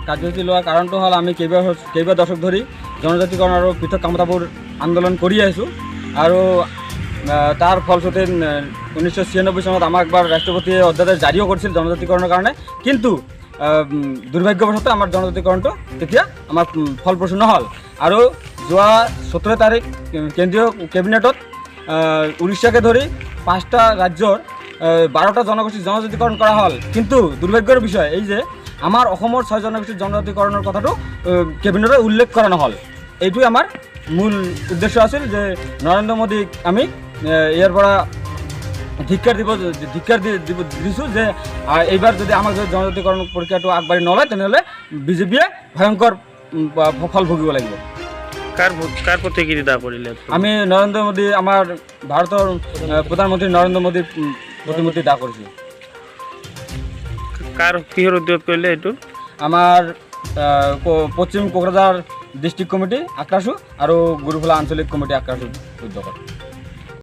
কাৰ্যসূচী লোৱাৰ কাৰণটো হ'ল আমি কেইবা দশক ধৰি জনজাতিকৰণ আৰু পৃথক কামতাবোৰ আন্দোলন কৰি আহিছোঁ আৰু তাৰ ফলশ্ৰুতি 1996 চনত আমাক একবাৰ ৰাষ্ট্ৰপতিয়ে অধ্যাদেশ জাৰিও কৰিছিল জনজাতিকৰণৰ কাৰণে, কিন্তু দুৰ্ভাগ্যবশতঃ আমাৰ জনজাতিকৰণটো তেতিয়া আমাৰ ফলপ্ৰসূ নহ'ল আৰু যোৱা 17 তাৰিখ কেন্দ্ৰীয় কেবিনেটত উৰিষ্যাকে ধৰি 5টা ৰাজ্যৰ 12টা জনগোষ্ঠীৰ জনজাতিকৰণ কৰা হ'ল। কিন্তু দুৰ্ভাগ্যৰ বিষয় এই যে আমাৰ অসমৰ 6 জনগোষ্ঠীৰ জনজাতিকৰণৰ কথাটো কেবিনেটত উল্লেখ কৰা নহ'ল। এইটোৱে আমাৰ মূল উদ্দেশ্য আছিল যে নৰেন্দ্ৰ মোদীক আমি ইয়াৰ পৰা ধিক্কাৰ দিছোঁ যে এইবাৰ যদি আমাক যদি জনজাতিকৰণ প্ৰক্ৰিয়াটো আগবাঢ়ি নলয় তেনেহ'লে বিজেপিয়ে ভয়ংকৰ ফল ভুগিব লাগিব। কাৰ প্ৰতিক্ৰিয়া কৰিলে? আমি নৰেন্দ্ৰ মোদী, আমাৰ ভাৰতৰ প্ৰধানমন্ত্ৰী নৰেন্দ্ৰ মোদীৰ প্ৰতিমূৰ্তি দাহ কৰিছোঁ। কিহৰ উদ্যোগ কৰিলে এইটো? আমাৰ পশ্চিম কোকৰাঝাৰ ডিষ্ট্ৰিক্ট কমিটি আক্ৰাসু আৰু গুৰুফলা আঞ্চলিক কমিটি আক্ৰাসু উদ্যোগত।